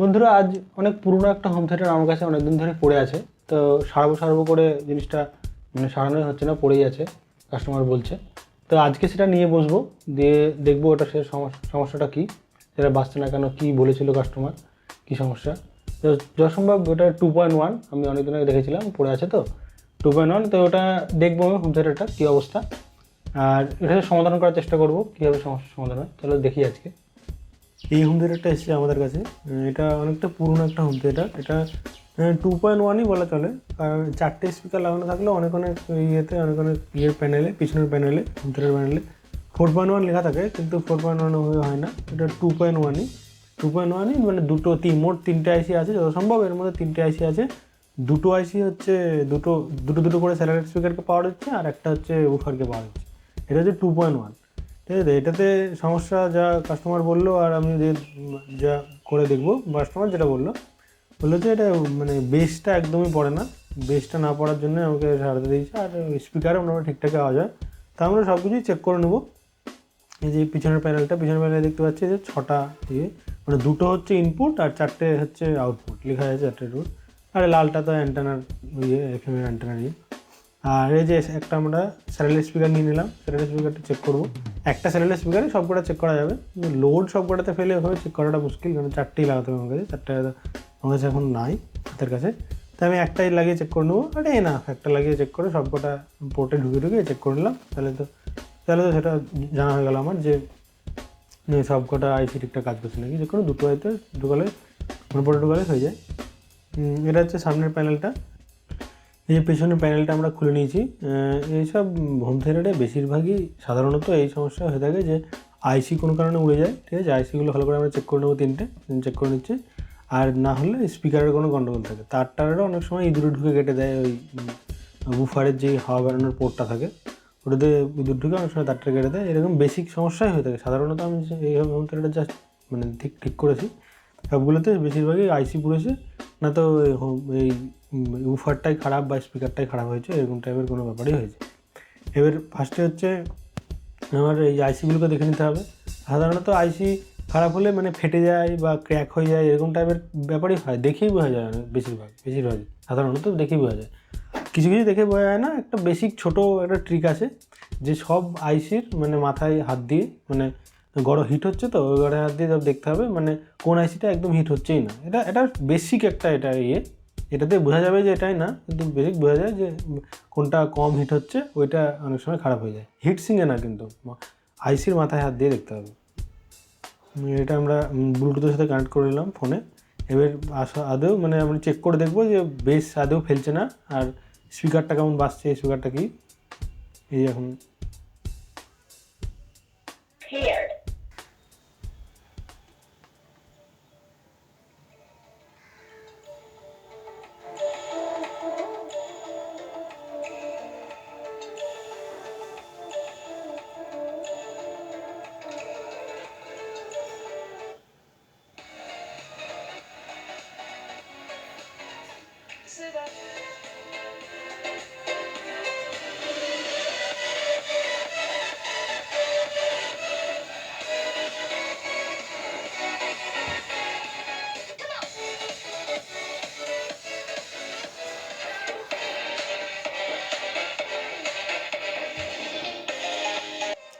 বন্ধুরা, আজ অনেক পুরনো একটা হোম থিয়েটার আমার কাছে অনেকদিন ধরে পড়ে আছে। তো সারাবো করে জিনিসটা সারানোই হচ্ছে না, পড়েই আছে, কাস্টমার বলছে। তো আজকে সেটা নিয়ে বসবো, দিয়ে দেখবো ওটা সে সমস্যাটা কী, সেটা বাঁচছে না কেন, কী বলেছিল কাস্টমার, কী সমস্যা। তো যথাসম্ভব ওটা 2.1 আমি অনেকদিন আগে দেখেছিলাম, পড়ে আছে তো 2.1। তো ওটা দেখবো আমি হোম থিয়েটারটা কী অবস্থা, আর এটা সমাধান করার চেষ্টা করবো, কীভাবে সমস্যার সমাধান হয়। চলো দেখি আজকে। এই হোম থিয়েটারটা এসেছে আমাদের কাছে। এটা অনেকটা পুরনো একটা হোম থিয়েটার। এটা 2.1ই বলা চলে, কারণ 4টে স্পিকার লাগানো থাকলেও অনেক ইয়েতে অনেক ইয়ের প্যানেলে, পিছনের প্যানেলে, হোম থিয়েটার প্যানেলে 4.1 লেখা থাকে, কিন্তু 4.1 হয় না। এটা 2.1ই মানে মোট 3টে আইসি আছে যত সম্ভব। এর মধ্যে 3টে আইসি আছে। দুটো আইসি হচ্ছে দুটো করে স্যাটেলাইট স্পিকারকে পাওয়ার হচ্ছে, আর একটা হচ্ছে উফারকে পাওয়ার হচ্ছে। এটা হচ্ছে 2.1। ঠিক আছে, এটাতে সমস্যা যা কাস্টমার বললো, আর আমি যা করে দেখবো, কাস্টমার যেটা বললো যে এটা মানে বেসটা একদমই পড়ে না। বেসটা না পড়ার জন্য আমাকে সারাতে দিয়েছে, আর স্পিকারও মোটামুটি ঠিকঠাক আওয়াজ হয়। তা আমরা সব কিছুই চেক করে নেবো। এই যে পিছনের প্যানেলে দেখতে পাচ্ছি যে 6টা ইয়ে, মানে 2টো হচ্ছে ইনপুট আর 4টে হচ্ছে আউটপুট, লেখা আছে 4টে আউটপুট। আর লালটা তো অ্যান্টেনার ইয়ে, এফএমের অ্যান্টেনার ইয়ে। আর এই যে একটা আমরা স্যাটেলাইট স্পিকার নিয়ে নিলাম, স্যাটেলাইট স্পিকারটা চেক করবো। একটা স্যাটেলাইট স্পিকারে সবকটা চেক করা যাবে, কিন্তু লোড সবকটাতে ফেলে এভাবে চেক করাটা মুশকিল, কারণ 4টেই লাগাতে হবে আমার কাছে। 4টে আমার কাছে এখন নাই হাতের কাছে, তাই আমি একটাই লাগিয়ে চেক করে নেবো। এটা একটা লাগিয়ে চেক করে সবকটা পোর্টে ঢুকে চেক করে নিলাম। তাহলে তো সেটা জানা হয়ে গেল আমার, যে সবকটা আইসি ঠিকঠাক কাজ করছে নাকি। যে কোনো দুটো আইতে ঢুকালে, পোর্টে ঢুকালে হয়ে যায়। এটা হচ্ছে সামনের প্যানেলটা। এই যে পেছনের প্যানেলটা আমরা খুলে নিয়েছি। এইসব হোম থিয়েটারে বেশিরভাগই সাধারণত এই সমস্যা হয়ে থাকে যে আইসি কোনো কারণে উড়ে যায়। ঠিক আছে, আইসিগুলো ভালো করে আমরা চেক করে নেবো, 3টে চেক করে নিচ্ছে। আর না হলে স্পিকারের কোনো গন্ডগোল থাকে, তারটারও অনেক সময় ইঁদুরে ঢুকে কেটে দেয়। ওই বুফারের যে হাওয়া বেরোনোর পোর্টটা থাকে, ওটাতে ইঁদুর ঢুকে অনেক সময় তারটা কেটে দেয়। এরকম বেসিক সমস্যাই হয়ে থাকে সাধারণত। আমি এই হোম থিয়েটারটা জাস্ট মানে ঠিক করেছি, সবগুলোতে বেশিরভাগই আইসি পুড়েছে, না তো এই উফারটাই খারাপ বা স্পিকারটাই খারাপ হয়েছে, এরকম টাইপের কোনো ব্যাপারই হয়েছে। এবার ফার্স্টে হচ্ছে আমার এই আইসিগুলোকে দেখে নিতে হবে। সাধারণত আইসি খারাপ হলে মানে ফেটে যায় বা ক্র্যাক হয়ে যায়, এরকম টাইপের ব্যাপারই হয়, দেখেই বোঝা যায় না। বেশিরভাগই সাধারণত দেখেই বোঝা যায়। কিছু দেখে বোঝা যায় না। একটা বেসিক ছোটো একটা ট্রিক আছে, যে সব আইসির মানে মাথায় হাত দিয়ে, মানে গড় হিট হচ্ছে তো ওই গড়ে হাত দিয়ে দেখতে হবে, মানে কোন আইসিটা একদম হিট হচ্ছেই না। এটা বেসিক একটা এটাতে বোঝা যাবে যে এটাই না, কিন্তু বেসিক বোঝা যায় যে কোনটা কম হিট হচ্ছে, ওইটা অনেক সময় খারাপ হয়ে যায়। হিট সিঙ্গে না, কিন্তু আইসির মাথায় হাত দিয়ে দেখতে হবে। এটা আমরা ব্লুটুথের সাথে কানেক্ট করে নিলাম ফোনে। এবার আদৌ মানে আমরা চেক করে দেখবো যে বেস আদৌ ফেলছে না, আর স্পিকারটা কেমন বাজছে, স্পিকারটা কি এই এখন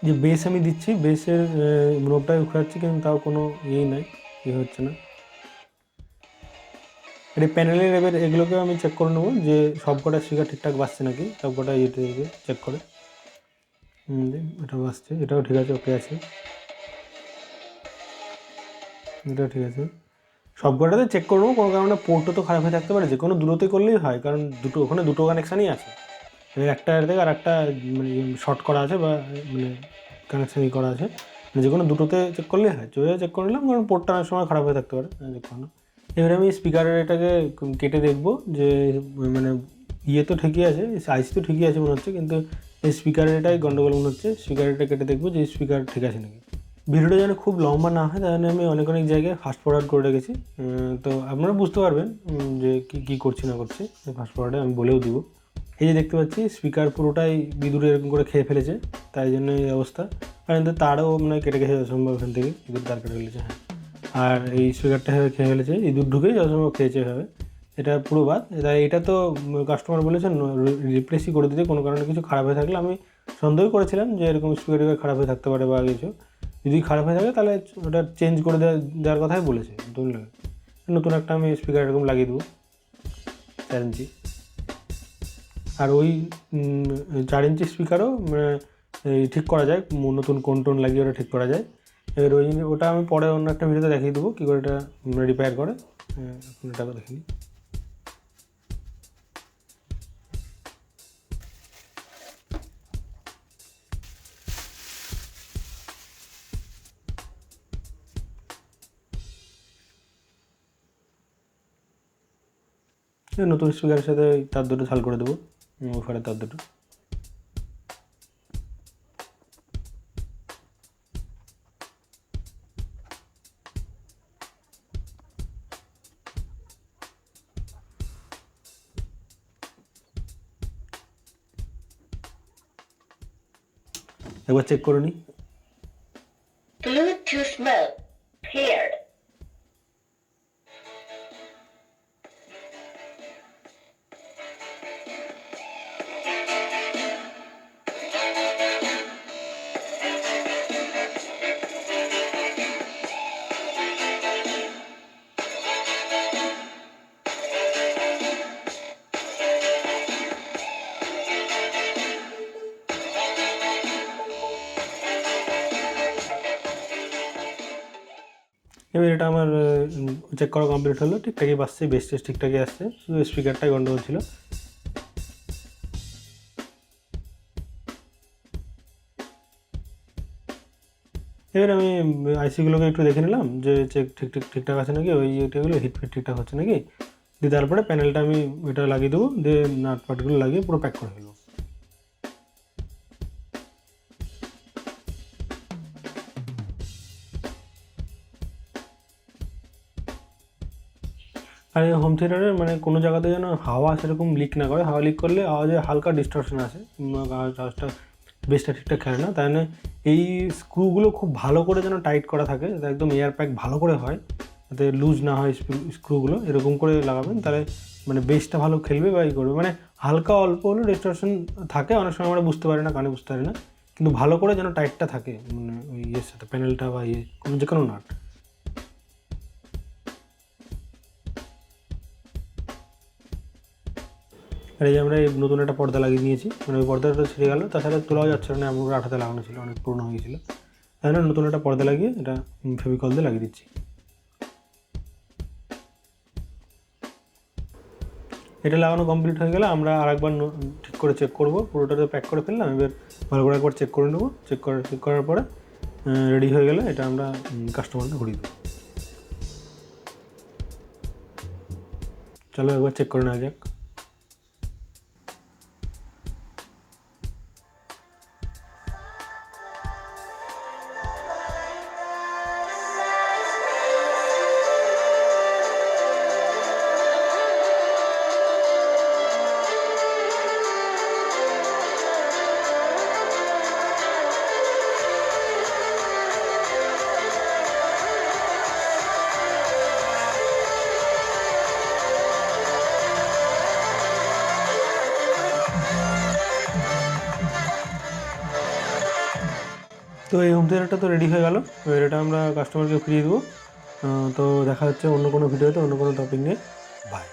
যে বেস আমি দিচ্ছি, বেসের নোবটাই উঠাচ্ছি, কিন্তু তাও কোনো নাই, হচ্ছে না। এটা প্যানেলের এবার এগুলোকে আমি চেক করে নেবো যে সবকটা স্পিকার ঠিকঠাক বাজছে নাকি, সবকটা ইয়েতে চেক করে। এটা বাজছে, এটাও ঠিক আছে, ওকে আছে, এটাও ঠিক আছে। সবকটাতে চেক করে নেবো। কোনো কারণে পোর্টও তো খারাপ হয়ে থাকতে পারে, যে কোনো দুটোতে করলেই হয়, কারণ ওখানে দুটো কানেকশানই আছে। একটা থেকে আর একটা মানে শর্ট করা আছে, বা মানে কানেকশান করা আছে, যে কোনো দুটোতে চেক করলেই হয়। চেক করে নিলাম, কারণ পোর্টটা অনেক সময় খারাপ হয়ে থাকতে পারে, চেক করে নিলাম। এবারে আমি স্পিকারের এটাকে কেটে দেখবো যে মানে তো ঠিকই আছে, আইসি তো ঠিকই আছে মনে হচ্ছে, কিন্তু এই স্পিকারের এটাই গন্ডগোল মনে হচ্ছে। স্পিকারটা কেটে দেখবো যে স্পিকার ঠিক আছে নাকি। ভিডিওটা যেন খুব লম্বা না হয়, তাই জন্য আমি অনেক জায়গায় ফাস্ট ফরওয়ার্ড করে রেখেছি। তো আপনারা বুঝতে পারবেন যে কী করছি না করছি। ফাস্ট ফরওয়ার্ডে আমি বলেও দিব। এই যে দেখতে পাচ্ছি স্পিকার পুরোটাই বিদ্যুৎ এরকম করে খেয়ে ফেলেছে, তাই জন্য এই অবস্থা। আর কিন্তু তারও মানে কেটে গেছে সম্ভব, এখান থেকে বিদ্যুৎ তার কেটে ফেলেছে। হ্যাঁ, আর এই স্পিকারটা এভাবে খেয়ে ফেলেছে, ইঁদুর ঢুকেই যত সময় খেয়েছে এভাবে। এটা পুরো বাদ। এটা তো কাস্টমার বলেছেন রিপ্লেসই করে দিতে, কোনো কারণে কিছু খারাপ হয়ে থাকলে। আমি সন্দেহ করেছিলাম যে এরকম স্পিকার খারাপ হয়ে থাকতে পারে বা কিছু, যদি খারাপ হয়ে থাকে তাহলে ওটা চেঞ্জ করে দেওয়ার কথাই বলেছে। নতুন একটা আমি স্পিকার এরকম লাগিয়ে দেবো 4 ইঞ্চি। আর ওই 4 ইঞ্চি স্পিকারও ঠিক করা যায়, নতুন কোন টোন লাগিয়ে ওটা ঠিক করা যায়। এবার ওটা আমি পরে অন্য একটা ভিডিওতে দেখিয়ে দেবো কী করে এটা রিপেয়ার করে। এটা দেখিনি। নতুন স্পিকারের সাথে তার দুটো ছাল করে দেবো, ওফারে তার দুটো। একবার চেক করে নিই। Bluetooth mode paired. এবার এটা আমার চেক করা কমপ্লিট হলো, ঠিকঠাকই বাজছে, বেস টেস্ট ঠিকঠাকই আসছে, শুধু স্পিকারটাই গন্ডগোল ছিল। এবার আমি আইসিগুলোকে একটু দেখে নিলাম যে চেক ঠিকঠাক আছে নাকি, ওই এটাগুলো হিট ফিট ঠিকঠাক হচ্ছে নাকি। দিয়ে তারপরে প্যানেলটা আমি এটা লাগিয়ে দেবো, দিয়ে নাট পাটগুলো লাগিয়ে পুরো প্যাক করে ফেলবো। আর এই হোম থিয়েটারের কোনো জায়গাতে যেন হাওয়া সেরকম লিক না করে। হাওয়া লিক করলে আওয়াজে হালকা ডিস্টরশন আসে, আওয়াজটা বেসটা ঠিকঠাক খেলে না। তাই জন্য এই স্ক্রুগুলো খুব ভালো করে যেন টাইট করা থাকে, যাতে একদম এয়ার প্যাক ভালো করে হয়, যাতে লুজ না হয় স্ক্রুগুলো। এরকম করে লাগাবেন, তাহলে বেসটা ভালো খেলবে বা করবে। হালকা অল্প হলেও ডিস্টরশন থাকে, অনেক সময় আমরা বুঝতে পারি না, কানে বুঝতে পারি না, কিন্তু ভালো করে যেন টাইটটা থাকে ওই ইয়ের সাথে, প্যানেলটা বা যে কোনো নাট। আর এই যে আমরা এই নতুন একটা পর্দা লাগিয়ে নিয়েছি, ওই পর্দাটা ছিঁড়ে গেলো, তাছাড়া তোলাও যাচ্ছে না, এমন করে আঠাতে লাগানো ছিল, অনেক পুরনো হয়ে গেছিলো। তাই জন্য নতুন একটা পর্দা লাগিয়ে এটা ফেভিকল দিয়ে লাগিয়ে দিচ্ছি। এটা লাগানো কমপ্লিট হয়ে গেলে আমরা আরেকবার ঠিক করে চেক করবো। পুরোটাতে প্যাক করে ফেললাম, এবার ভালো করে একবার চেক করে নেবো। চেক করার পরে রেডি হয়ে গেলে এটা আমরা কাস্টমারকে ঘুরিয়ে দেবো। চলো একবার চেক করে নেওয়া যাক। তো এই হোম থিয়েটারটা তো রেডি হয়ে গেল। এবার এটা আমরা কাস্টমারকে ফিরিয়ে দেবো। তো দেখা হচ্ছে অন্য কোনো ভিডিওতে, অন্য কোনো টপিক নিয়ে। বাই।